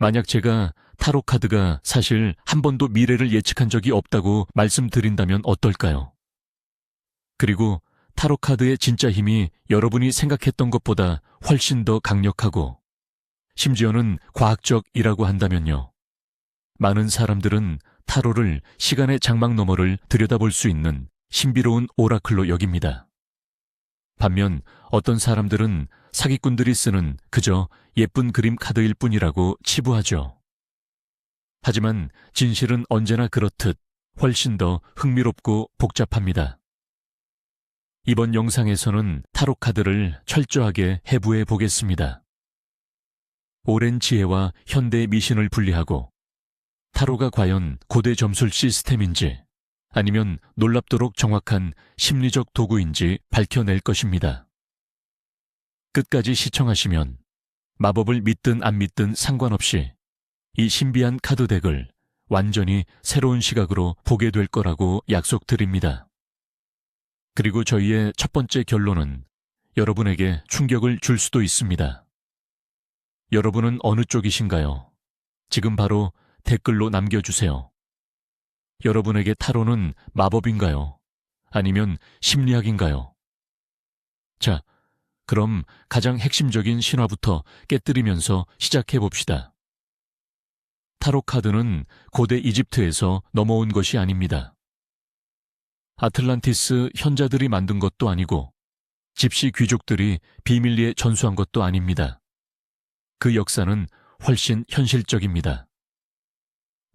만약 제가 타로 카드가 사실 한 번도 미래를 예측한 적이 없다고 말씀드린다면 어떨까요? 그리고 타로 카드의 진짜 힘이 여러분이 생각했던 것보다 훨씬 더 강력하고 심지어는 과학적이라고 한다면요. 많은 사람들은 타로를 시간의 장막 너머를 들여다볼 수 있는 신비로운 오라클로 여깁니다. 반면 어떤 사람들은 사기꾼들이 쓰는 그저 예쁜 그림 카드일 뿐이라고 치부하죠. 하지만 진실은 언제나 그렇듯 훨씬 더 흥미롭고 복잡합니다. 이번 영상에서는 타로 카드를 철저하게 해부해 보겠습니다. 오랜 지혜와 현대의 미신을 분리하고 타로가 과연 고대 점술 시스템인지 아니면 놀랍도록 정확한 심리적 도구인지 밝혀낼 것입니다. 끝까지 시청하시면 마법을 믿든 안 믿든 상관없이 이 신비한 카드 덱을 완전히 새로운 시각으로 보게 될 거라고 약속드립니다. 그리고 저희의 첫 번째 결론은 여러분에게 충격을 줄 수도 있습니다. 여러분은 어느 쪽이신가요? 지금 바로 댓글로 남겨주세요. 여러분에게 타로는 마법인가요? 아니면 심리학인가요? 자, 그럼 가장 핵심적인 신화부터 깨뜨리면서 시작해봅시다. 타로 카드는 고대 이집트에서 넘어온 것이 아닙니다. 아틀란티스 현자들이 만든 것도 아니고 집시 귀족들이 비밀리에 전수한 것도 아닙니다. 그 역사는 훨씬 현실적입니다.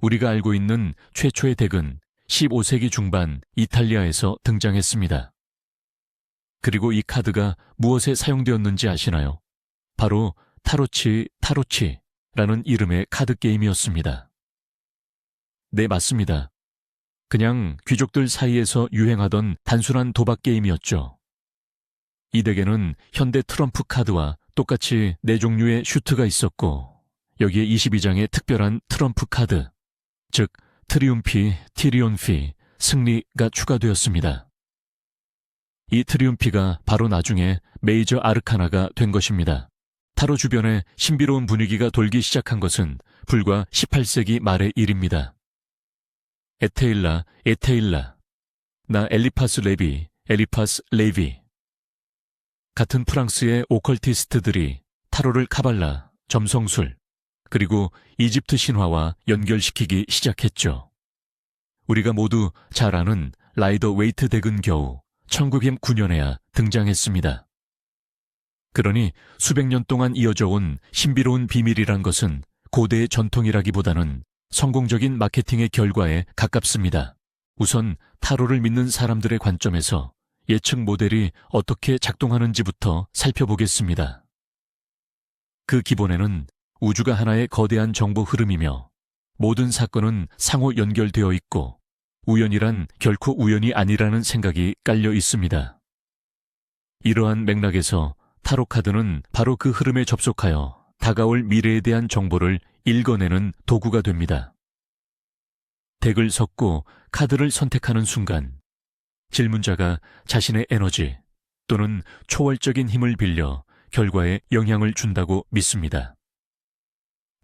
우리가 알고 있는 최초의 덱은 15세기 중반 이탈리아에서 등장했습니다. 그리고 이 카드가 무엇에 사용되었는지 아시나요? 바로 타로치라는 이름의 카드 게임이었습니다. 네, 맞습니다. 그냥 귀족들 사이에서 유행하던 단순한 도박 게임이었죠. 이 덱에는 현대 트럼프 카드와 똑같이 4종류의 슈트가 있었고 여기에 22장의 특별한 트럼프 카드, 즉 트리움피, 티리온피, 승리가 추가되었습니다. 이 트리움피가 바로 나중에 메이저 아르카나가 된 것입니다. 타로 주변에 신비로운 분위기가 돌기 시작한 것은 불과 18세기 말의 일입니다. 에테일라, 나 엘리파스 레비 같은 프랑스의 오컬티스트들이 타로를 카발라, 점성술, 그리고 이집트 신화와 연결시키기 시작했죠. 우리가 모두 잘 아는 라이더 웨이트 덱은 겨우 1909년에야 등장했습니다. 그러니 수백 년 동안 이어져 온 신비로운 비밀이란 것은 고대의 전통이라기보다는 성공적인 마케팅의 결과에 가깝습니다. 우선 타로를 믿는 사람들의 관점에서 예측 모델이 어떻게 작동하는지부터 살펴보겠습니다. 그 기본에는 우주가 하나의 거대한 정보 흐름이며 모든 사건은 상호 연결되어 있고 우연이란 결코 우연이 아니라는 생각이 깔려 있습니다. 이러한 맥락에서 타로 카드는 바로 그 흐름에 접속하여 다가올 미래에 대한 정보를 읽어내는 도구가 됩니다. 덱을 섞고 카드를 선택하는 순간 질문자가 자신의 에너지 또는 초월적인 힘을 빌려 결과에 영향을 준다고 믿습니다.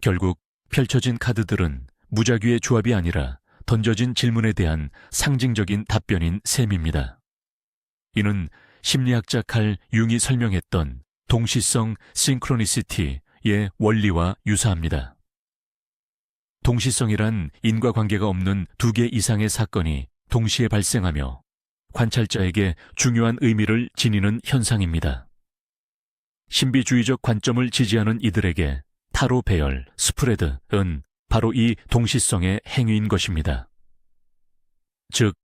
결국 펼쳐진 카드들은 무작위의 조합이 아니라 던져진 질문에 대한 상징적인 답변인 셈입니다. 이는 심리학자 칼 융이 설명했던 동시성 싱크로니시티의 원리와 유사합니다. 동시성이란 인과관계가 없는 2개 이상의 사건이 동시에 발생하며 관찰자에게 중요한 의미를 지니는 현상입니다. 신비주의적 관점을 지지하는 이들에게 타로 배열, 스프레드은 바로 이 동시성의 행위인 것입니다. 즉,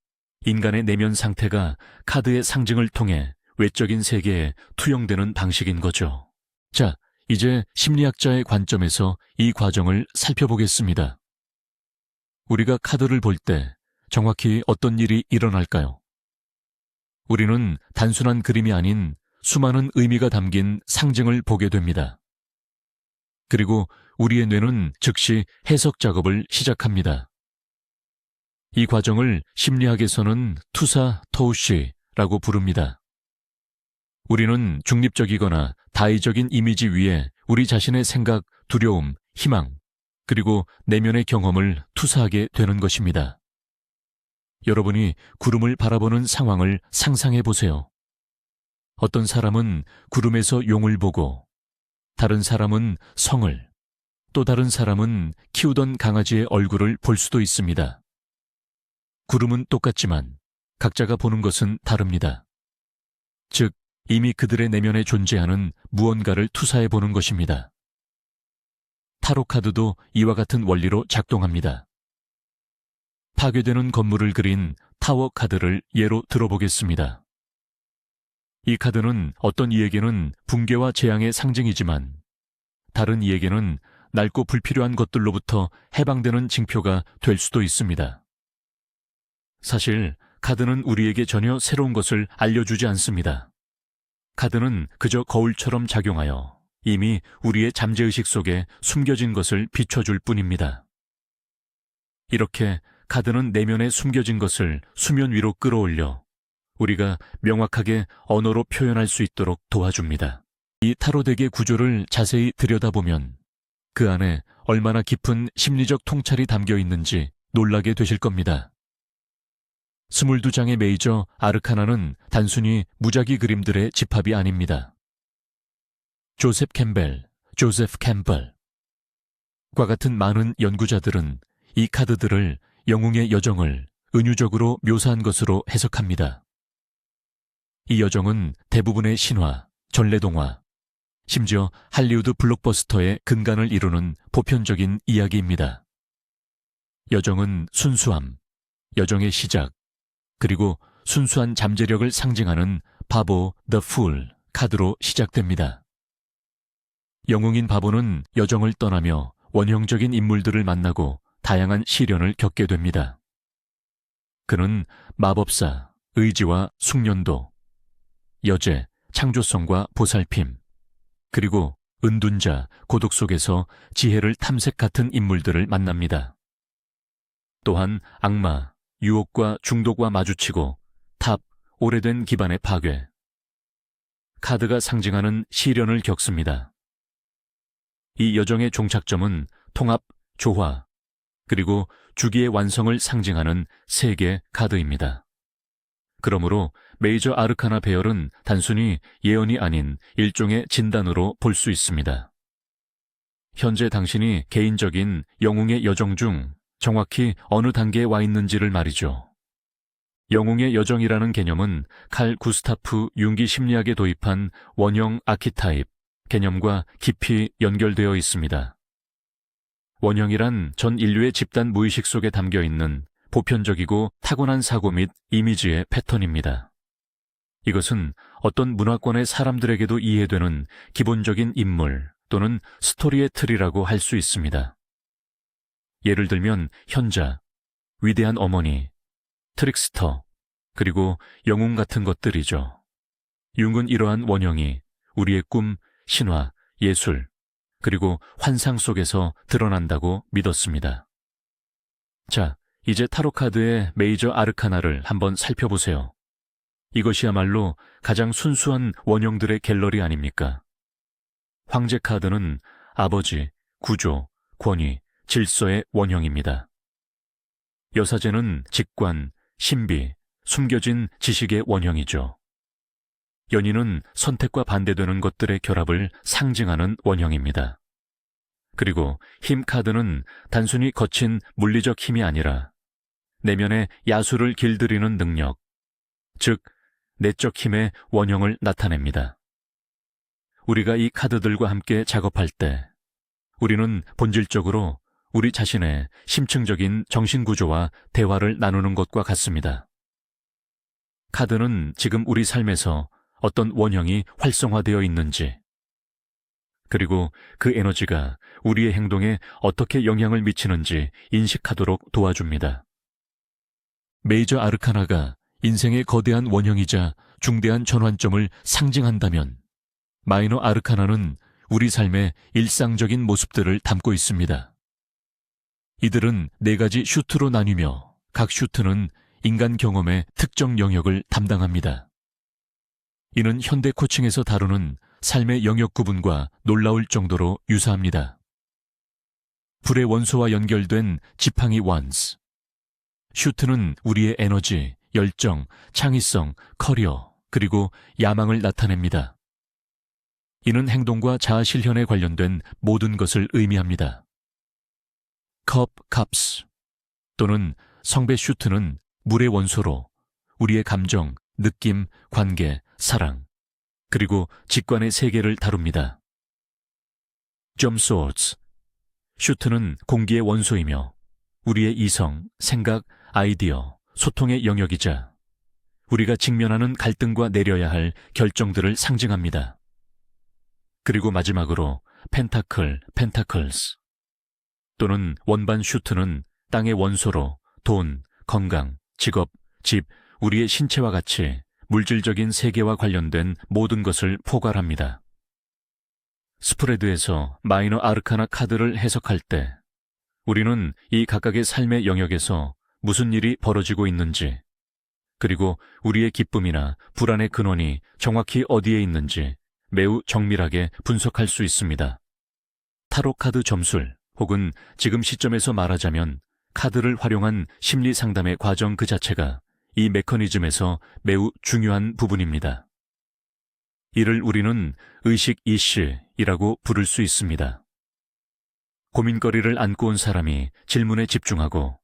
인간의 내면 상태가 카드의 상징을 통해 외적인 세계에 투영되는 방식인 거죠. 자, 이제 심리학자의 관점에서 이 과정을 살펴보겠습니다. 우리가 카드를 볼 때 정확히 어떤 일이 일어날까요? 우리는 단순한 그림이 아닌 수많은 의미가 담긴 상징을 보게 됩니다. 그리고 우리의 뇌는 즉시 해석 작업을 시작합니다. 이 과정을 심리학에서는 투사 토우시라고 부릅니다. 우리는 중립적이거나 다의적인 이미지 위에 우리 자신의 생각, 두려움, 희망, 그리고 내면의 경험을 투사하게 되는 것입니다. 여러분이 구름을 바라보는 상황을 상상해 보세요. 어떤 사람은 구름에서 용을 보고, 다른 사람은 성을, 또 다른 사람은 키우던 강아지의 얼굴을 볼 수도 있습니다. 구름은 똑같지만 각자가 보는 것은 다릅니다. 즉, 이미 그들의 내면에 존재하는 무언가를 투사해 보는 것입니다. 타로 카드도 이와 같은 원리로 작동합니다. 파괴되는 건물을 그린 타워 카드를 예로 들어보겠습니다. 이 카드는 어떤 이에게는 붕괴와 재앙의 상징이지만 다른 이에게는 낡고 불필요한 것들로부터 해방되는 징표가 될 수도 있습니다. 사실 카드는 우리에게 전혀 새로운 것을 알려주지 않습니다. 카드는 그저 거울처럼 작용하여 이미 우리의 잠재의식 속에 숨겨진 것을 비춰줄 뿐입니다. 이렇게 카드는 내면에 숨겨진 것을 수면 위로 끌어올려 우리가 명확하게 언어로 표현할 수 있도록 도와줍니다. 이 타로덱의 구조를 자세히 들여다보면 그 안에 얼마나 깊은 심리적 통찰이 담겨 있는지 놀라게 되실 겁니다. 22장의 메이저 아르카나는 단순히 무작위 그림들의 집합이 아닙니다. 조셉 캠벨과 같은 많은 연구자들은 이 카드들을 영웅의 여정을 은유적으로 묘사한 것으로 해석합니다. 이 여정은 대부분의 신화, 전래동화, 심지어 할리우드 블록버스터의 근간을 이루는 보편적인 이야기입니다. 여정은 순수함, 여정의 시작, 그리고 순수한 잠재력을 상징하는 바보, The Fool 카드로 시작됩니다. 영웅인 바보는 여정을 떠나며 원형적인 인물들을 만나고 다양한 시련을 겪게 됩니다. 그는 마법사, 의지와 숙련도, 여제, 창조성과 보살핌, 그리고 은둔자, 고독 속에서 지혜를 탐색 같은 인물들을 만납니다. 또한 악마, 유혹과 중독과 마주치고 오래된 기반의 파괴. 카드가 상징하는 시련을 겪습니다. 이 여정의 종착점은 통합, 조화, 그리고 주기의 완성을 상징하는 3개 카드입니다. 그러므로 메이저 아르카나 배열은 단순히 예언이 아닌 일종의 진단으로 볼 수 있습니다. 현재 당신이 개인적인 영웅의 여정 중 정확히 어느 단계에 와 있는지를 말이죠. 영웅의 여정이라는 개념은 칼 구스타프 융기 심리학에 도입한 원형 아키타입 개념과 깊이 연결되어 있습니다. 원형이란 전 인류의 집단 무의식 속에 담겨 있는 보편적이고 타고난 사고 및 이미지의 패턴입니다. 이것은 어떤 문화권의 사람들에게도 이해되는 기본적인 인물 또는 스토리의 틀이라고 할 수 있습니다. 예를 들면 현자, 위대한 어머니, 트릭스터, 그리고 영웅 같은 것들이죠. 융은 이러한 원형이 우리의 꿈, 신화, 예술, 그리고 환상 속에서 드러난다고 믿었습니다. 자, 이제 타로카드의 메이저 아르카나를 한번 살펴보세요. 이것이야말로 가장 순수한 원형들의 갤러리 아닙니까? 황제 카드는 아버지, 구조, 권위, 질서의 원형입니다. 여사제는 직관, 신비, 숨겨진 지식의 원형이죠. 연인은 선택과 반대되는 것들의 결합을 상징하는 원형입니다. 그리고 힘 카드는 단순히 거친 물리적 힘이 아니라 내면의 야수를 길들이는 능력, 즉 내적 힘의 원형을 나타냅니다. 우리가 이 카드들과 함께 작업할 때 우리는 본질적으로 우리 자신의 심층적인 정신구조와 대화를 나누는 것과 같습니다. 카드는 지금 우리 삶에서 어떤 원형이 활성화되어 있는지, 그리고 그 에너지가 우리의 행동에 어떻게 영향을 미치는지 인식하도록 도와줍니다. 메이저 아르카나가 인생의 거대한 원형이자 중대한 전환점을 상징한다면 마이너 아르카나는 우리 삶의 일상적인 모습들을 담고 있습니다. 이들은 4가지 슈트로 나뉘며 각 슈트는 인간 경험의 특정 영역을 담당합니다. 이는 현대 코칭에서 다루는 삶의 영역 구분과 놀라울 정도로 유사합니다. 불의 원소와 연결된 지팡이 원스. 슈트는 우리의 에너지, 열정, 창의성, 커리어, 그리고 야망을 나타냅니다. 이는 행동과 자아 실현에 관련된 모든 것을 의미합니다. 컵, 캅스 또는 성배 슈트는 물의 원소로 우리의 감정, 느낌, 관계, 사랑, 그리고 직관의 세계를 다룹니다. 점소츠 슈트는 공기의 원소이며 우리의 이성, 생각, 아이디어, 소통의 영역이자 우리가 직면하는 갈등과 내려야 할 결정들을 상징합니다. 그리고 마지막으로 펜타클, 펜타클스 또는 원반 슈트는 땅의 원소로 돈, 건강, 직업, 집, 우리의 신체와 같이 물질적인 세계와 관련된 모든 것을 포괄합니다. 스프레드에서 마이너 아르카나 카드를 해석할 때 우리는 이 각각의 삶의 영역에서 무슨 일이 벌어지고 있는지, 그리고 우리의 기쁨이나 불안의 근원이 정확히 어디에 있는지 매우 정밀하게 분석할 수 있습니다. 타로 카드 점술 혹은 지금 시점에서 말하자면 카드를 활용한 심리 상담의 과정 그 자체가 이 메커니즘에서 매우 중요한 부분입니다. 이를 우리는 의식 이시이라고 부를 수 있습니다. 고민거리를 안고 온 사람이 질문에 집중하고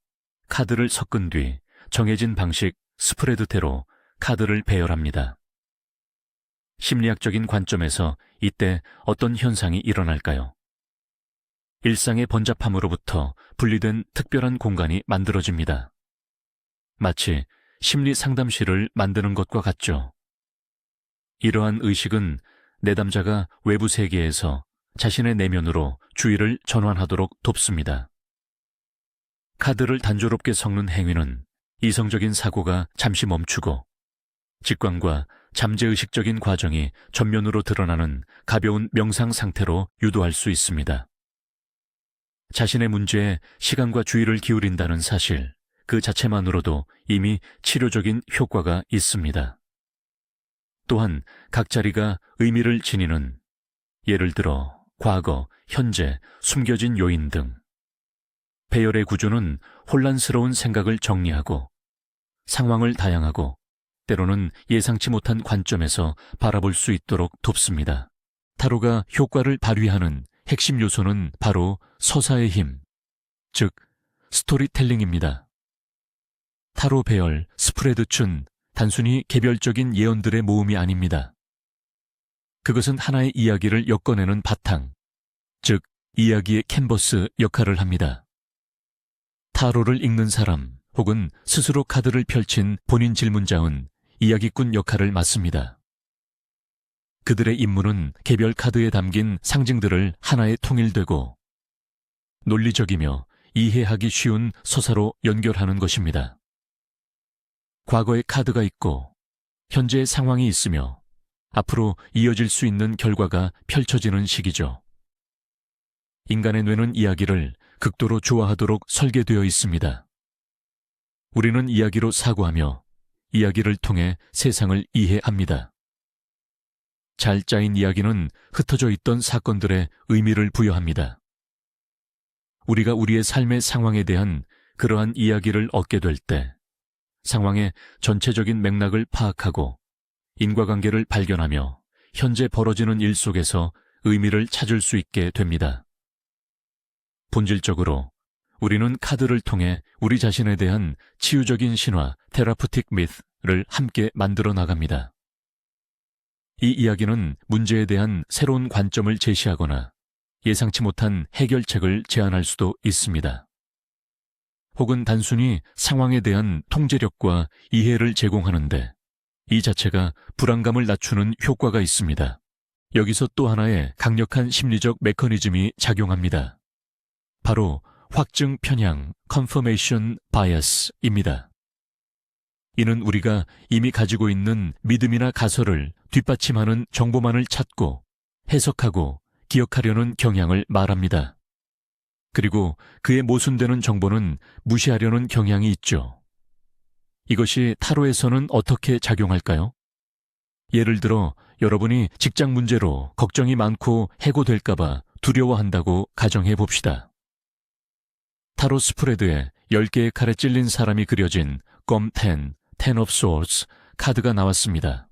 카드를 섞은 뒤 정해진 방식 스프레드대로 카드를 배열합니다. 심리학적인 관점에서 이때 어떤 현상이 일어날까요? 일상의 번잡함으로부터 분리된 특별한 공간이 만들어집니다. 마치 심리 상담실을 만드는 것과 같죠. 이러한 의식은 내담자가 외부 세계에서 자신의 내면으로 주의를 전환하도록 돕습니다. 카드를 단조롭게 섞는 행위는 이성적인 사고가 잠시 멈추고 직관과 잠재의식적인 과정이 전면으로 드러나는 가벼운 명상 상태로 유도할 수 있습니다. 자신의 문제에 시간과 주의를 기울인다는 사실, 그 자체만으로도 이미 치료적인 효과가 있습니다. 또한 각 자리가 의미를 지니는, 예를 들어 과거, 현재, 숨겨진 요인 등 배열의 구조는 혼란스러운 생각을 정리하고 상황을 다양하고 때로는 예상치 못한 관점에서 바라볼 수 있도록 돕습니다. 타로가 효과를 발휘하는 핵심 요소는 바로 서사의 힘, 즉 스토리텔링입니다. 타로 배열, 스프레드춘, 단순히 개별적인 예언들의 모음이 아닙니다. 그것은 하나의 이야기를 엮어내는 바탕, 즉 이야기의 캔버스 역할을 합니다. 타로를 읽는 사람 혹은 스스로 카드를 펼친 본인 질문자은 이야기꾼 역할을 맡습니다. 그들의 임무는 개별 카드에 담긴 상징들을 하나의 통일되고 논리적이며 이해하기 쉬운 서사로 연결하는 것입니다. 과거의 카드가 있고 현재의 상황이 있으며 앞으로 이어질 수 있는 결과가 펼쳐지는 시기죠. 인간의 뇌는 이야기를 극도로 좋아하도록 설계되어 있습니다. 우리는 이야기로 사고하며 이야기를 통해 세상을 이해합니다. 잘 짜인 이야기는 흩어져 있던 사건들의 의미를 부여합니다. 우리가 우리의 삶의 상황에 대한 그러한 이야기를 얻게 될 때 상황의 전체적인 맥락을 파악하고 인과관계를 발견하며 현재 벌어지는 일 속에서 의미를 찾을 수 있게 됩니다. 본질적으로 우리는 카드를 통해 우리 자신에 대한 치유적인 신화, 테라푸틱 미스를 함께 만들어 나갑니다. 이 이야기는 문제에 대한 새로운 관점을 제시하거나 예상치 못한 해결책을 제안할 수도 있습니다. 혹은 단순히 상황에 대한 통제력과 이해를 제공하는데 이 자체가 불안감을 낮추는 효과가 있습니다. 여기서 또 하나의 강력한 심리적 메커니즘이 작용합니다. 바로 확증 편향, confirmation bias입니다. 이는 우리가 이미 가지고 있는 믿음이나 가설을 뒷받침하는 정보만을 찾고 해석하고 기억하려는 경향을 말합니다. 그리고 그에 모순되는 정보는 무시하려는 경향이 있죠. 이것이 타로에서는 어떻게 작용할까요? 예를 들어 여러분이 직장 문제로 걱정이 많고 해고될까봐 두려워한다고 가정해 봅시다. 타로 스프레드에 10개의 칼에 찔린 사람이 그려진 껌 10, 10 of Swords 카드가 나왔습니다.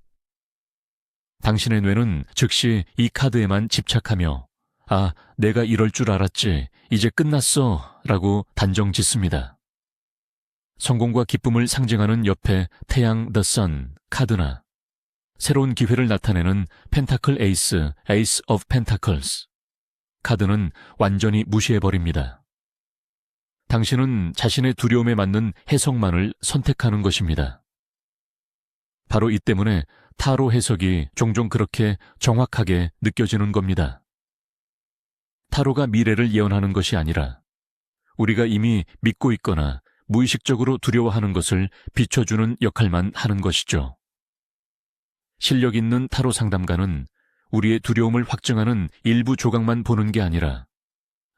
당신의 뇌는 즉시 이 카드에만 집착하며 아, 내가 이럴 줄 알았지. 이제 끝났어. 라고 단정 짓습니다. 성공과 기쁨을 상징하는 옆에 태양 The Sun 카드나 새로운 기회를 나타내는 펜타클 에이스, Ace of Pentacles 카드는 완전히 무시해버립니다. 당신은 자신의 두려움에 맞는 해석만을 선택하는 것입니다. 바로 이 때문에 타로 해석이 종종 그렇게 정확하게 느껴지는 겁니다. 타로가 미래를 예언하는 것이 아니라 우리가 이미 믿고 있거나 무의식적으로 두려워하는 것을 비춰주는 역할만 하는 것이죠. 실력 있는 타로 상담가는 우리의 두려움을 확증하는 일부 조각만 보는 게 아니라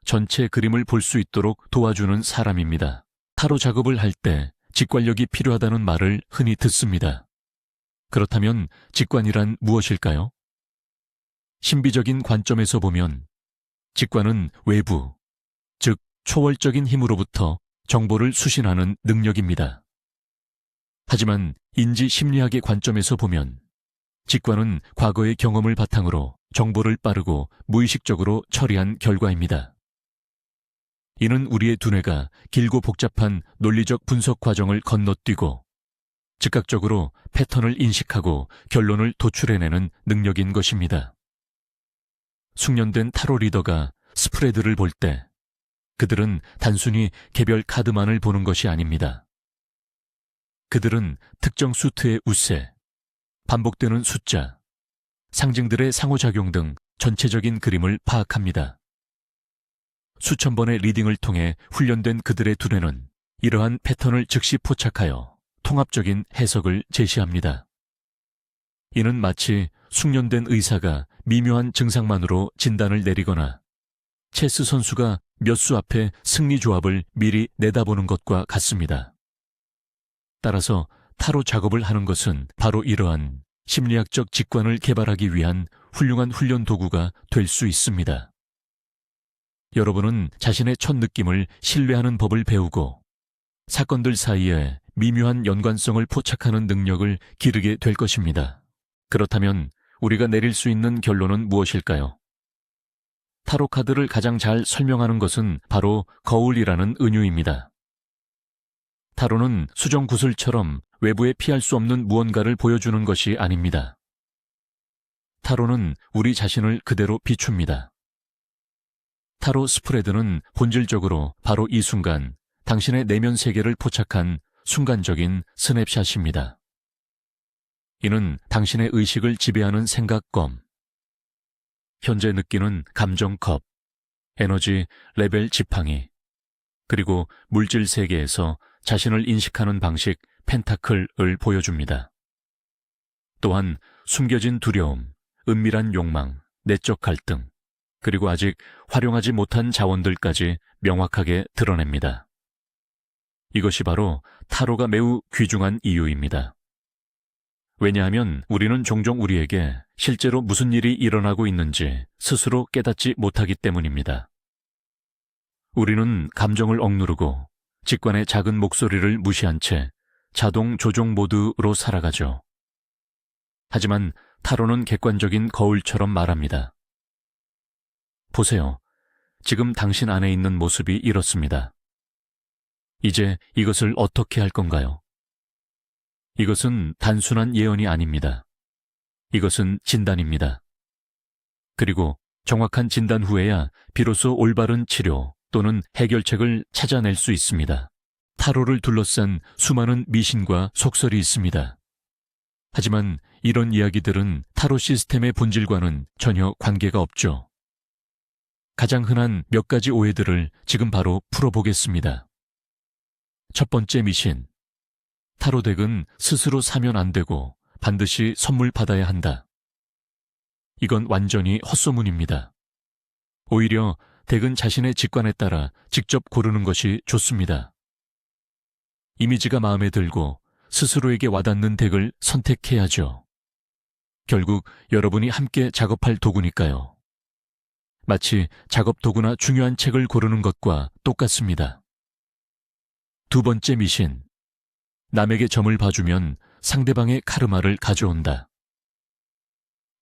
전체 그림을 볼 수 있도록 도와주는 사람입니다. 타로 작업을 할 때 직관력이 필요하다는 말을 흔히 듣습니다. 그렇다면 직관이란 무엇일까요? 신비적인 관점에서 보면 직관은 외부, 즉 초월적인 힘으로부터 정보를 수신하는 능력입니다. 하지만 인지 심리학의 관점에서 보면 직관은 과거의 경험을 바탕으로 정보를 빠르고 무의식적으로 처리한 결과입니다. 이는 우리의 두뇌가 길고 복잡한 논리적 분석 과정을 건너뛰고 즉각적으로 패턴을 인식하고 결론을 도출해내는 능력인 것입니다. 숙련된 타로 리더가 스프레드를 볼 때 그들은 단순히 개별 카드만을 보는 것이 아닙니다. 그들은 특정 수트의 우세, 반복되는 숫자, 상징들의 상호작용 등 전체적인 그림을 파악합니다. 수천 번의 리딩을 통해 훈련된 그들의 두뇌는 이러한 패턴을 즉시 포착하여 통합적인 해석을 제시합니다. 이는 마치 숙련된 의사가 미묘한 증상만으로 진단을 내리거나 체스 선수가 몇 수 앞에 승리 조합을 미리 내다보는 것과 같습니다. 따라서 타로 작업을 하는 것은 바로 이러한 심리학적 직관을 개발하기 위한 훌륭한 훈련 도구가 될 수 있습니다. 여러분은 자신의 첫 느낌을 신뢰하는 법을 배우고 사건들 사이에 미묘한 연관성을 포착하는 능력을 기르게 될 것입니다. 그렇다면 우리가 내릴 수 있는 결론은 무엇일까요? 타로 카드를 가장 잘 설명하는 것은 바로 거울이라는 은유입니다. 타로는 수정 구슬처럼 외부에 피할 수 없는 무언가를 보여주는 것이 아닙니다. 타로는 우리 자신을 그대로 비춥니다. 타로 스프레드는 본질적으로 바로 이 순간 당신의 내면 세계를 포착한 순간적인 스냅샷입니다. 이는 당신의 의식을 지배하는 생각검, 현재 느끼는 감정컵, 에너지 레벨 지팡이, 그리고 물질 세계에서 자신을 인식하는 방식 펜타클을 보여줍니다. 또한 숨겨진 두려움, 은밀한 욕망, 내적 갈등, 그리고 아직 활용하지 못한 자원들까지 명확하게 드러냅니다. 이것이 바로 타로가 매우 귀중한 이유입니다. 왜냐하면 우리는 종종 우리에게 실제로 무슨 일이 일어나고 있는지 스스로 깨닫지 못하기 때문입니다. 우리는 감정을 억누르고 직관의 작은 목소리를 무시한 채 자동 조종 모드로 살아가죠. 하지만 타로는 객관적인 거울처럼 말합니다. 보세요. 지금 당신 안에 있는 모습이 이렇습니다. 이제 이것을 어떻게 할 건가요? 이것은 단순한 예언이 아닙니다. 이것은 진단입니다. 그리고 정확한 진단 후에야 비로소 올바른 치료 또는 해결책을 찾아낼 수 있습니다. 타로를 둘러싼 수많은 미신과 속설이 있습니다. 하지만 이런 이야기들은 타로 시스템의 본질과는 전혀 관계가 없죠. 가장 흔한 몇 가지 오해들을 지금 바로 풀어보겠습니다. 첫 번째 미신. 타로 덱은 스스로 사면 안 되고 반드시 선물 받아야 한다. 이건 완전히 헛소문입니다. 오히려 덱은 자신의 직관에 따라 직접 고르는 것이 좋습니다. 이미지가 마음에 들고 스스로에게 와닿는 덱을 선택해야죠. 결국 여러분이 함께 작업할 도구니까요. 마치 작업 도구나 중요한 책을 고르는 것과 똑같습니다. 두 번째 미신. 남에게 점을 봐주면 상대방의 카르마를 가져온다.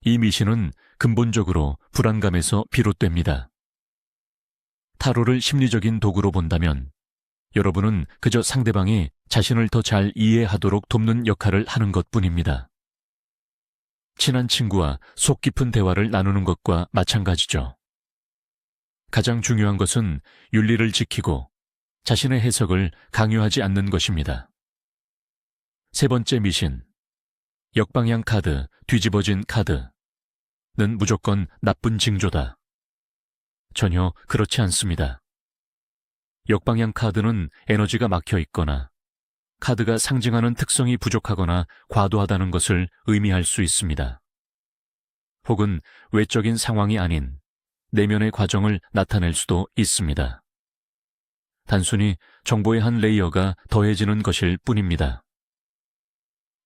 이 미신은 근본적으로 불안감에서 비롯됩니다. 타로를 심리적인 도구로 본다면 여러분은 그저 상대방이 자신을 더 잘 이해하도록 돕는 역할을 하는 것뿐입니다. 친한 친구와 속 깊은 대화를 나누는 것과 마찬가지죠. 가장 중요한 것은 윤리를 지키고 자신의 해석을 강요하지 않는 것입니다. 세 번째 미신. 역방향 카드, 뒤집어진 카드는 무조건 나쁜 징조다. 전혀 그렇지 않습니다. 역방향 카드는 에너지가 막혀 있거나 카드가 상징하는 특성이 부족하거나 과도하다는 것을 의미할 수 있습니다. 혹은 외적인 상황이 아닌 내면의 과정을 나타낼 수도 있습니다. 단순히 정보의 한 레이어가 더해지는 것일 뿐입니다.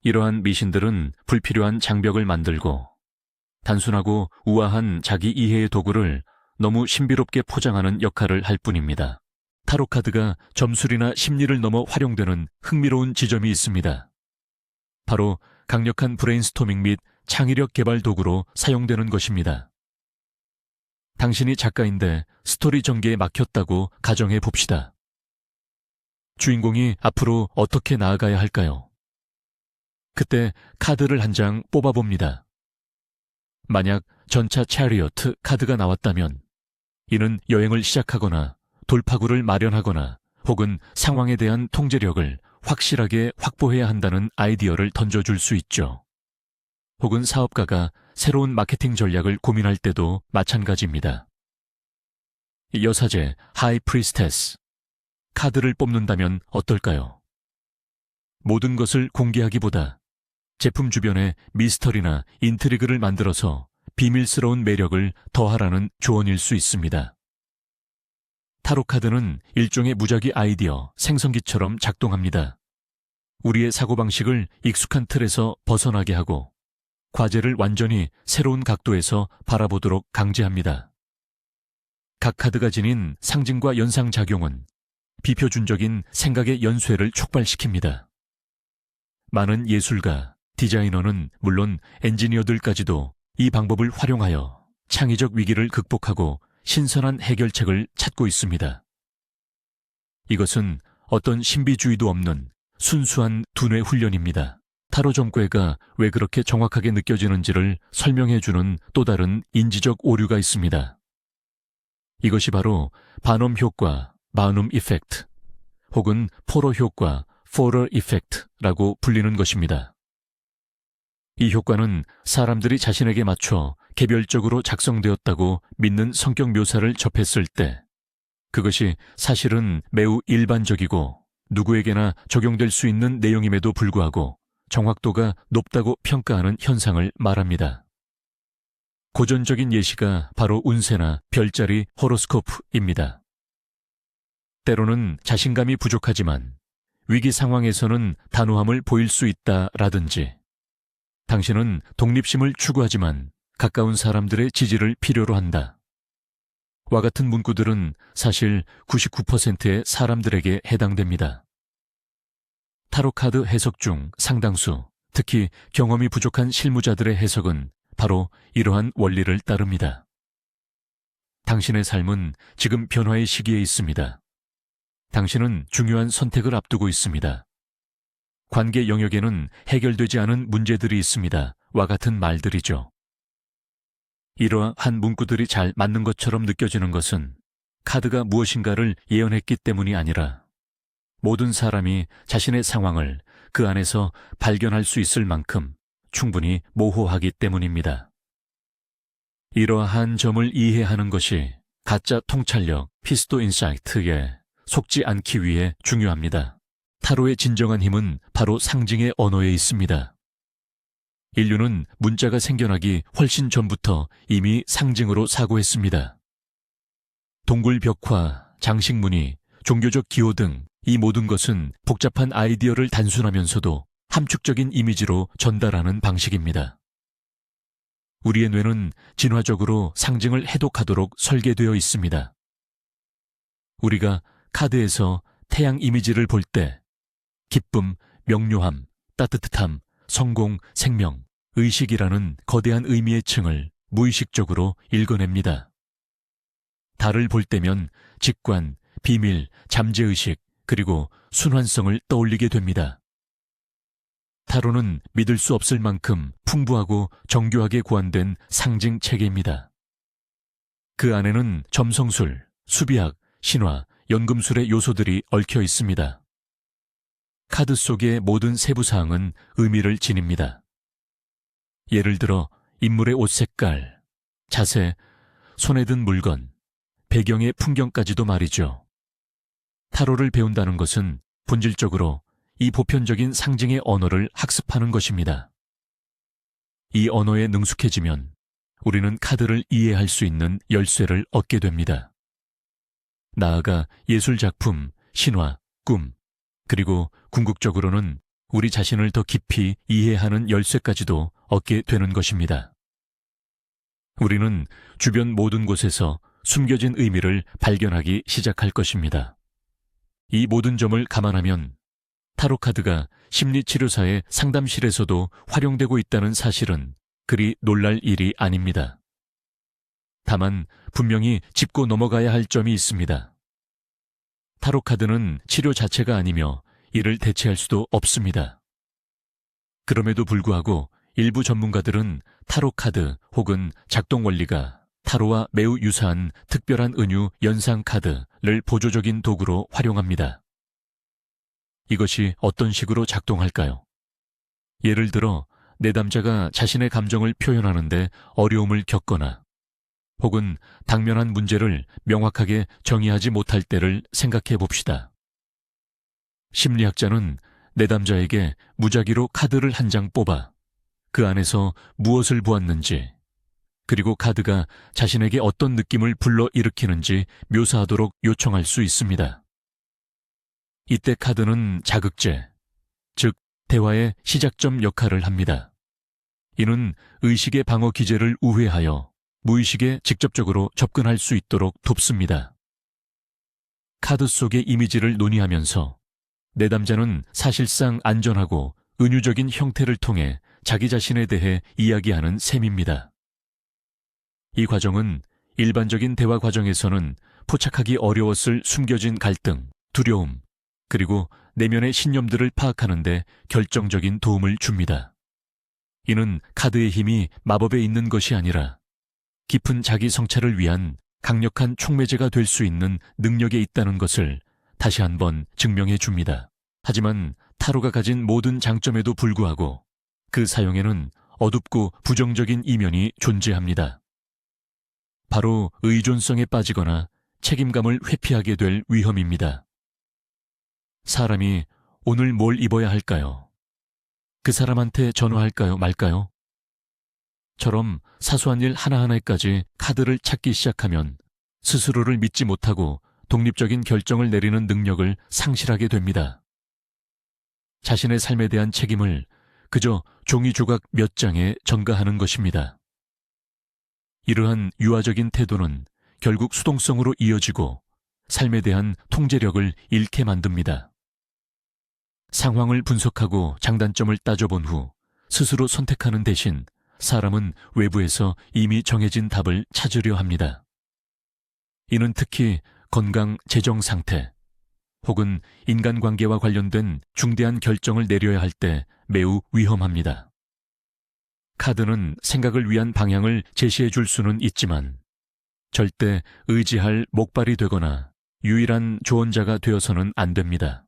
이러한 미신들은 불필요한 장벽을 만들고 단순하고 우아한 자기 이해의 도구를 너무 신비롭게 포장하는 역할을 할 뿐입니다. 타로카드가 점술이나 심리를 넘어 활용되는 흥미로운 지점이 있습니다. 바로 강력한 브레인스토밍 및 창의력 개발 도구로 사용되는 것입니다. 당신이 작가인데 스토리 전개에 막혔다고 가정해 봅시다. 주인공이 앞으로 어떻게 나아가야 할까요? 그때 카드를 한 장 뽑아봅니다. 만약 전차 차리어트 카드가 나왔다면 이는 여행을 시작하거나 돌파구를 마련하거나 혹은 상황에 대한 통제력을 확실하게 확보해야 한다는 아이디어를 던져줄 수 있죠. 혹은 사업가가 새로운 마케팅 전략을 고민할 때도 마찬가지입니다. 여사제 하이 프리스테스 카드를 뽑는다면 어떨까요? 모든 것을 공개하기보다 제품 주변에 미스터리나 인트리그를 만들어서 비밀스러운 매력을 더하라는 조언일 수 있습니다. 타로카드는 일종의 무작위 아이디어 생성기처럼 작동합니다. 우리의 사고방식을 익숙한 틀에서 벗어나게 하고 과제를 완전히 새로운 각도에서 바라보도록 강제합니다. 각 카드가 지닌 상징과 연상작용은 비표준적인 생각의 연쇄를 촉발시킵니다. 많은 예술가, 디자이너는 물론 엔지니어들까지도 이 방법을 활용하여 창의적 위기를 극복하고 신선한 해결책을 찾고 있습니다. 이것은 어떤 신비주의도 없는 순수한 두뇌 훈련입니다. 타로 점괘가 왜 그렇게 정확하게 느껴지는지를 설명해주는 또 다른 인지적 오류가 있습니다. 이것이 바로 반엄 효과, 바눔 이펙트, 혹은 포러 효과, 포러 이펙트라고 불리는 것입니다. 이 효과는 사람들이 자신에게 맞춰 개별적으로 작성되었다고 믿는 성격 묘사를 접했을 때 그것이 사실은 매우 일반적이고 누구에게나 적용될 수 있는 내용임에도 불구하고 정확도가 높다고 평가하는 현상을 말합니다. 고전적인 예시가 바로 운세나 별자리 호로스코프입니다. 때로는 자신감이 부족하지만 위기 상황에서는 단호함을 보일 수 있다라든지 당신은 독립심을 추구하지만 가까운 사람들의 지지를 필요로 한다. 와 같은 문구들은 사실 99%의 사람들에게 해당됩니다. 타로카드 해석 중 상당수, 특히 경험이 부족한 실무자들의 해석은 바로 이러한 원리를 따릅니다. 당신의 삶은 지금 변화의 시기에 있습니다. 당신은 중요한 선택을 앞두고 있습니다. 관계 영역에는 해결되지 않은 문제들이 있습니다. 와 같은 말들이죠. 이러한 문구들이 잘 맞는 것처럼 느껴지는 것은 카드가 무엇인가를 예언했기 때문이 아니라 모든 사람이 자신의 상황을 그 안에서 발견할 수 있을 만큼 충분히 모호하기 때문입니다. 이러한 점을 이해하는 것이 가짜 통찰력, 피스도 인사이트에 속지 않기 위해 중요합니다. 타로의 진정한 힘은 바로 상징의 언어에 있습니다. 인류는 문자가 생겨나기 훨씬 전부터 이미 상징으로 사고했습니다. 동굴 벽화, 장식무늬, 종교적 기호 등 이 모든 것은 복잡한 아이디어를 단순하면서도 함축적인 이미지로 전달하는 방식입니다. 우리의 뇌는 진화적으로 상징을 해독하도록 설계되어 있습니다. 우리가 카드에서 태양 이미지를 볼 때 기쁨, 명료함, 따뜻함, 성공, 생명, 의식이라는 거대한 의미의 층을 무의식적으로 읽어냅니다. 달을 볼 때면 직관, 비밀, 잠재의식, 그리고 순환성을 떠올리게 됩니다. 타로는 믿을 수 없을 만큼 풍부하고 정교하게 고안된 상징 체계입니다. 그 안에는 점성술, 수비학, 신화, 연금술의 요소들이 얽혀 있습니다. 카드 속의 모든 세부 사항은 의미를 지닙니다. 예를 들어 인물의 옷 색깔, 자세, 손에 든 물건, 배경의 풍경까지도 말이죠. 타로를 배운다는 것은 본질적으로 이 보편적인 상징의 언어를 학습하는 것입니다. 이 언어에 능숙해지면 우리는 카드를 이해할 수 있는 열쇠를 얻게 됩니다. 나아가 예술작품, 신화, 꿈, 그리고 궁극적으로는 우리 자신을 더 깊이 이해하는 열쇠까지도 얻게 되는 것입니다. 우리는 주변 모든 곳에서 숨겨진 의미를 발견하기 시작할 것입니다. 이 모든 점을 감안하면 타로카드가 심리치료사의 상담실에서도 활용되고 있다는 사실은 그리 놀랄 일이 아닙니다. 다만 분명히 짚고 넘어가야 할 점이 있습니다. 타로카드는 치료 자체가 아니며 이를 대체할 수도 없습니다. 그럼에도 불구하고 일부 전문가들은 타로카드 혹은 작동 원리가 타로와 매우 유사한 특별한 은유 연상카드를 보조적인 도구로 활용합니다. 이것이 어떤 식으로 작동할까요? 예를 들어 내담자가 자신의 감정을 표현하는데 어려움을 겪거나 혹은 당면한 문제를 명확하게 정의하지 못할 때를 생각해 봅시다. 심리학자는 내담자에게 무작위로 카드를 한 장 뽑아 그 안에서 무엇을 보았는지 그리고 카드가 자신에게 어떤 느낌을 불러일으키는지 묘사하도록 요청할 수 있습니다. 이때 카드는 자극제, 즉 대화의 시작점 역할을 합니다. 이는 의식의 방어 기제를 우회하여 무의식에 직접적으로 접근할 수 있도록 돕습니다. 카드 속의 이미지를 논의하면서 내담자는 사실상 안전하고 은유적인 형태를 통해 자기 자신에 대해 이야기하는 셈입니다. 이 과정은 일반적인 대화 과정에서는 포착하기 어려웠을 숨겨진 갈등, 두려움, 그리고 내면의 신념들을 파악하는 데 결정적인 도움을 줍니다. 이는 카드의 힘이 마법에 있는 것이 아니라 깊은 자기 성찰을 위한 강력한 촉매제가 될 수 있는 능력에 있다는 것을 다시 한번 증명해 줍니다. 하지만 타로가 가진 모든 장점에도 불구하고 그 사용에는 어둡고 부정적인 이면이 존재합니다. 바로 의존성에 빠지거나 책임감을 회피하게 될 위험입니다. 사람이 오늘 뭘 입어야 할까요? 그 사람한테 전화할까요, 말까요? 처럼 사소한 일 하나하나까지 카드를 찾기 시작하면 스스로를 믿지 못하고 독립적인 결정을 내리는 능력을 상실하게 됩니다. 자신의 삶에 대한 책임을 그저 종이 조각 몇 장에 전가하는 것입니다. 이러한 유아적인 태도는 결국 수동성으로 이어지고 삶에 대한 통제력을 잃게 만듭니다. 상황을 분석하고 장단점을 따져본 후 스스로 선택하는 대신 사람은 외부에서 이미 정해진 답을 찾으려 합니다. 이는 특히 건강, 재정 상태, 혹은 인간관계와 관련된 중대한 결정을 내려야 할 때 매우 위험합니다. 카드는 생각을 위한 방향을 제시해 줄 수는 있지만 절대 의지할 목발이 되거나 유일한 조언자가 되어서는 안 됩니다.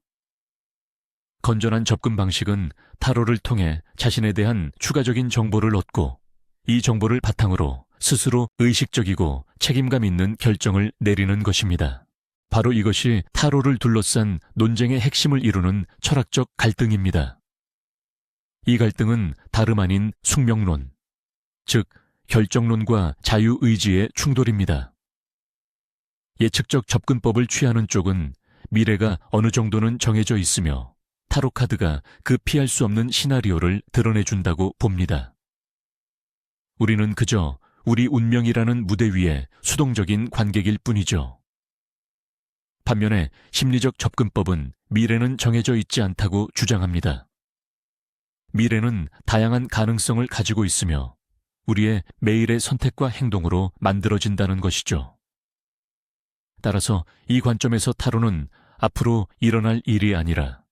건전한 접근 방식은 타로를 통해 자신에 대한 추가적인 정보를 얻고 이 정보를 바탕으로 스스로 의식적이고 책임감 있는 결정을 내리는 것입니다. 바로 이것이 타로를 둘러싼 논쟁의 핵심을 이루는 철학적 갈등입니다. 이 갈등은 다름 아닌 숙명론, 즉 결정론과 자유의지의 충돌입니다. 예측적 접근법을 취하는 쪽은 미래가 어느 정도는 정해져 있으며 타로카드가 그 피할 수 없는 시나리오를 드러내준다고 봅니다. 우리는 그저 우리 운명이라는 무대 위에 수동적인 관객일 뿐이죠. 반면에 심리적 접근법은 미래는 정해져 있지 않다고 주장합니다. 미래는 다양한 가능성을 가지고 있으며 우리의 매일의 선택과 행동으로 만들어진다는 것이죠. 따라서 이 관점에서 타로는 앞으로 일어날 일이 아니라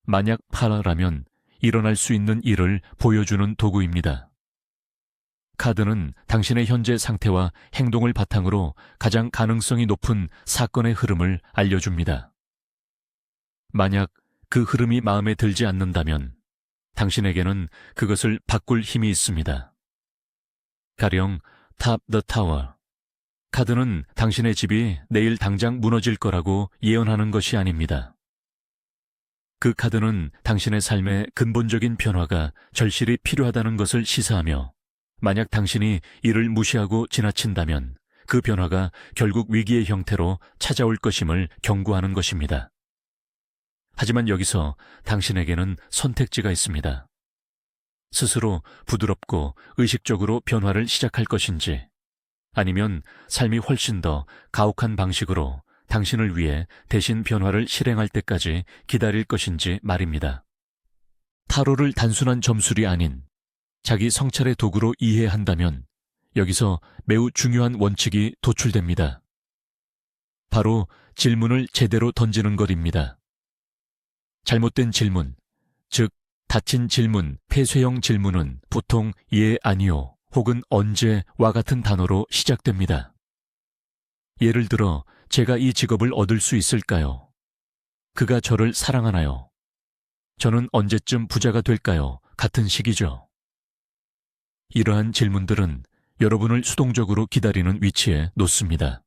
만약 파라라면 일어날 수 있는 일을 보여주는 도구입니다. 카드는 당신의 현재 상태와 행동을 바탕으로 가장 가능성이 높은 사건의 흐름을 알려줍니다. 만약 그 흐름이 마음에 들지 않는다면 당신에게는 그것을 바꿀 힘이 있습니다. 가령 Top the Tower. 카드는 당신의 집이 내일 당장 무너질 거라고 예언하는 것이 아닙니다. 그 카드는 당신의 삶의 근본적인 변화가 절실히 필요하다는 것을 시사하며 만약 당신이 이를 무시하고 지나친다면 그 변화가 결국 위기의 형태로 찾아올 것임을 경고하는 것입니다. 하지만 여기서 당신에게는 선택지가 있습니다. 스스로 부드럽고 의식적으로 변화를 시작할 것인지 아니면 삶이 훨씬 더 가혹한 방식으로 당신을 위해 대신 변화를 실행할 때까지 기다릴 것인지 말입니다. 타로를 단순한 점술이 아닌 자기 성찰의 도구로 이해한다면 여기서 매우 중요한 원칙이 도출됩니다. 바로 질문을 제대로 던지는 것입니다. 잘못된 질문, 즉 닫힌 질문, 폐쇄형 질문은 보통 예, 아니요, 혹은 언제와 같은 단어로 시작됩니다. 예를 들어 제가 이 직업을 얻을 수 있을까요? 그가 저를 사랑하나요? 저는 언제쯤 부자가 될까요? 같은 식이죠. 이러한 질문들은 여러분을 수동적으로 기다리는 위치에 놓습니다.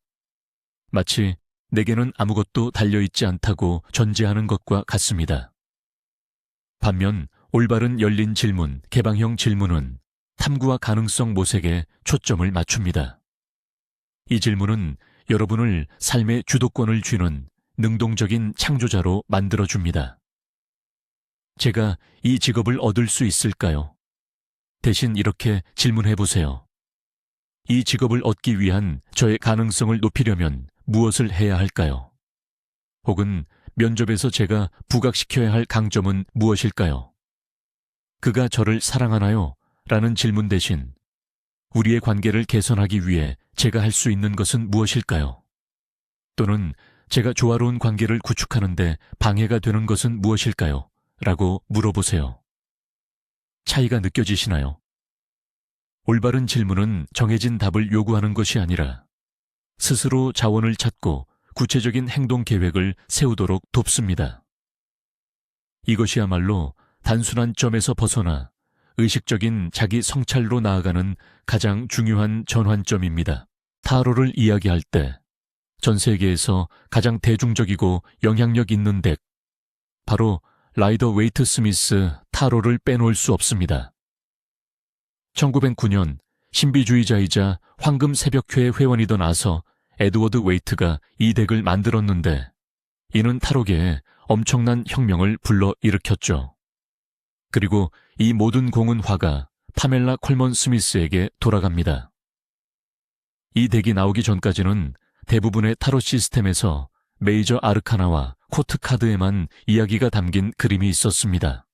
마치 내게는 아무것도 달려있지 않다고 전제하는 것과 같습니다. 반면 올바른 열린 질문, 개방형 질문은 탐구와 가능성 모색에 초점을 맞춥니다. 이 질문은 여러분을 삶의 주도권을 쥐는 능동적인 창조자로 만들어줍니다. 제가 이 직업을 얻을 수 있을까요? 대신 이렇게 질문해 보세요. 이 직업을 얻기 위한 저의 가능성을 높이려면 무엇을 해야 할까요? 혹은 면접에서 제가 부각시켜야 할 강점은 무엇일까요? 그가 저를 사랑하나요? 라는 질문 대신 우리의 관계를 개선하기 위해 제가 할 수 있는 것은 무엇일까요? 또는 제가 조화로운 관계를 구축하는데 방해가 되는 것은 무엇일까요? 라고 물어보세요. 차이가 느껴지시나요? 올바른 질문은 정해진 답을 요구하는 것이 아니라 스스로 자원을 찾고 구체적인 행동 계획을 세우도록 돕습니다. 이것이야말로 단순한 점에서 벗어나 의식적인 자기 성찰로 나아가는 가장 중요한 전환점입니다. 타로를 이야기할 때 전 세계에서 가장 대중적이고 영향력 있는 덱, 바로 라이더 웨이트 스미스 타로를 빼놓을 수 없습니다. 1909년 신비주의자이자 황금 새벽회의 회원이던 아서 에드워드 웨이트가 이 덱을 만들었는데 이는 타로계에 엄청난 혁명을 불러일으켰죠. 그리고 이 모든 공은 화가 파멜라 콜먼 스미스에게 돌아갑니다. 이 덱이 나오기 전까지는 대부분의 타로 시스템에서 메이저 아르카나와 코트 카드에만 이야기가 담긴 그림이 있었습니다.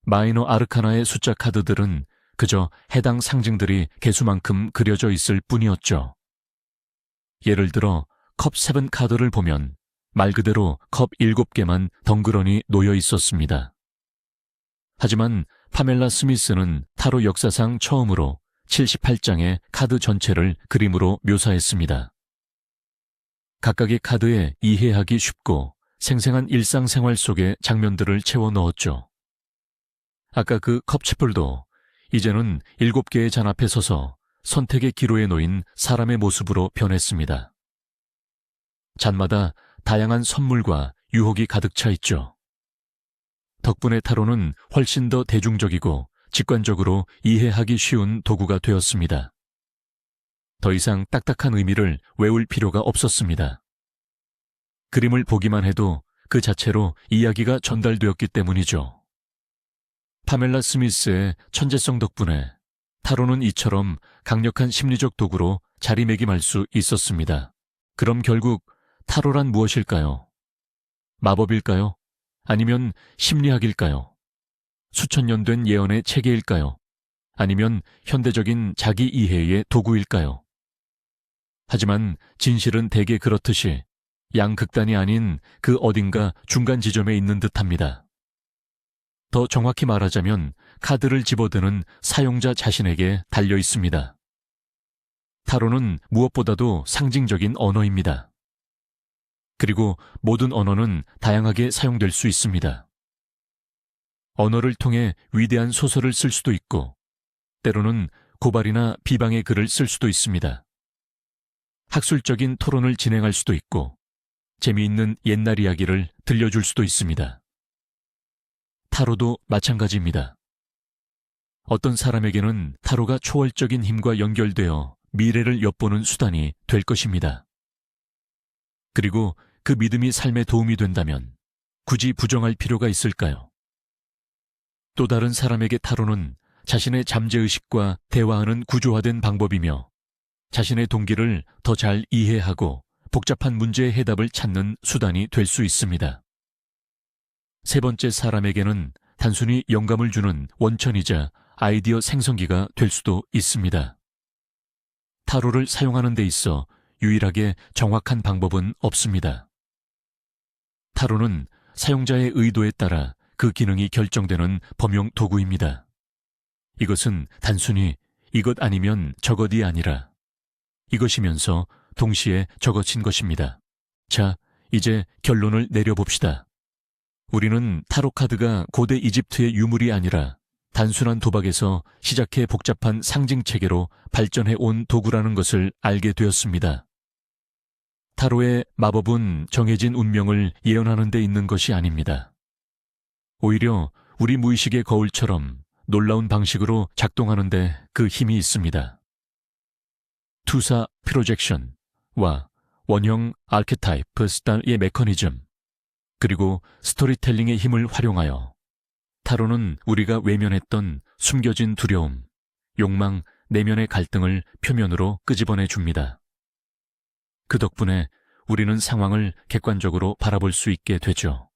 마이너 아르카나의 숫자 카드들은 그저 해당 상징들이 개수만큼 그려져 있을 뿐이었죠. 예를 들어 컵 7 카드를 보면 말 그대로 컵 7개만 덩그러니 놓여 있었습니다. 하지만 파멜라 스미스는 타로 역사상 처음으로 78장의 카드 전체를 그림으로 묘사했습니다. 각각의 카드에 이해하기 쉽고 생생한 일상생활 속의 장면들을 채워 넣었죠. 아까 그 컵치플도 이제는 7개의 잔 앞에 서서 선택의 기로에 놓인 사람의 모습으로 변했습니다. 잔마다 다양한 선물과 유혹이 가득 차 있죠. 덕분에 타로는 훨씬 더 대중적이고 직관적으로 이해하기 쉬운 도구가 되었습니다. 더 이상 딱딱한 의미를 외울 필요가 없었습니다. 그림을 보기만 해도 그 자체로 이야기가 전달되었기 때문이죠. 파멜라 스미스의 천재성 덕분에 타로는 이처럼 강력한 심리적 도구로 자리매김할 수 있었습니다. 그럼 결국 타로란 무엇일까요? 마법일까요? 아니면 심리학일까요? 수천 년 된 예언의 체계일까요? 아니면 현대적인 자기 이해의 도구일까요? 하지만 진실은 대개 그렇듯이 양극단이 아닌 그 어딘가 중간 지점에 있는 듯합니다. 더 정확히 말하자면 카드를 집어드는 사용자 자신에게 달려 있습니다. 타로는 무엇보다도 상징적인 언어입니다. 그리고 모든 언어는 다양하게 사용될 수 있습니다. 언어를 통해 위대한 소설을 쓸 수도 있고, 때로는 고발이나 비방의 글을 쓸 수도 있습니다. 학술적인 토론을 진행할 수도 있고, 재미있는 옛날 이야기를 들려줄 수도 있습니다. 타로도 마찬가지입니다. 어떤 사람에게는 타로가 초월적인 힘과 연결되어 미래를 엿보는 수단이 될 것입니다. 그리고 그 믿음이 삶에 도움이 된다면 굳이 부정할 필요가 있을까요? 또 다른 사람에게 타로는 자신의 잠재의식과 대화하는 구조화된 방법이며 자신의 동기를 더 잘 이해하고 복잡한 문제의 해답을 찾는 수단이 될 수 있습니다. 세 번째 사람에게는 단순히 영감을 주는 원천이자 아이디어 생성기가 될 수도 있습니다. 타로를 사용하는 데 있어 유일하게 정확한 방법은 없습니다. 타로는 사용자의 의도에 따라 그 기능이 결정되는 범용 도구입니다. 이것은 단순히 이것 아니면 저것이 아니라 이것이면서 동시에 저것인 것입니다. 자, 이제 결론을 내려봅시다. 우리는 타로 카드가 고대 이집트의 유물이 아니라 단순한 도박에서 시작해 복잡한 상징체계로 발전해 온 도구라는 것을 알게 되었습니다. 타로의 마법은 정해진 운명을 예언하는 데 있는 것이 아닙니다. 오히려 우리 무의식의 거울처럼 놀라운 방식으로 작동하는데 그 힘이 있습니다. 투사 프로젝션과 원형 아케타이프 스타일의 메커니즘, 그리고 스토리텔링의 힘을 활용하여 타로는 우리가 외면했던 숨겨진 두려움, 욕망, 내면의 갈등을 표면으로 끄집어내 줍니다. 그 덕분에 우리는 상황을 객관적으로 바라볼 수 있게 되죠.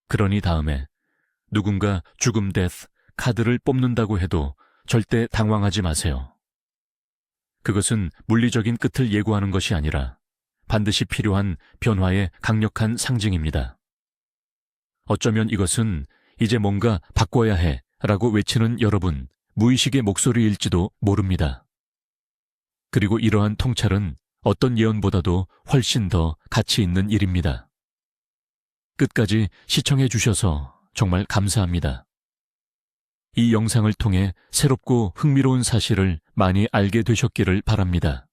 그러니 다음에 누군가 죽음 데스 카드를 뽑는다고 해도 절대 당황하지 마세요. 그것은 물리적인 끝을 예고하는 것이 아니라 반드시 필요한 변화의 강력한 상징입니다. 어쩌면 이것은 이제 뭔가 바꿔야 해 라고 외치는 여러분 무의식의 목소리일지도 모릅니다. 그리고 이러한 통찰은 어떤 예언보다도 훨씬 더 가치 있는 일입니다. 끝까지 시청해 주셔서 정말 감사합니다. 이 영상을 통해 새롭고 흥미로운 사실을 많이 알게 되셨기를 바랍니다.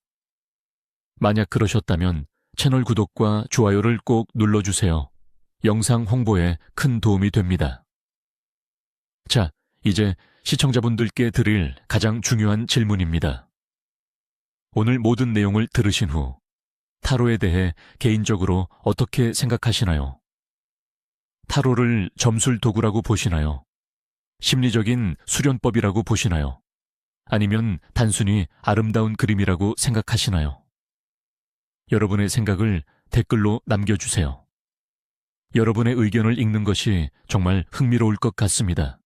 만약 그러셨다면 채널 구독과 좋아요를 꼭 눌러주세요. 영상 홍보에 큰 도움이 됩니다. 자, 이제 시청자분들께 드릴 가장 중요한 질문입니다. 오늘 모든 내용을 들으신 후 타로에 대해 개인적으로 어떻게 생각하시나요? 타로를 점술 도구라고 보시나요? 심리적인 수련법이라고 보시나요? 아니면 단순히 아름다운 그림이라고 생각하시나요? 여러분의 생각을 댓글로 남겨주세요. 여러분의 의견을 읽는 것이 정말 흥미로울 것 같습니다.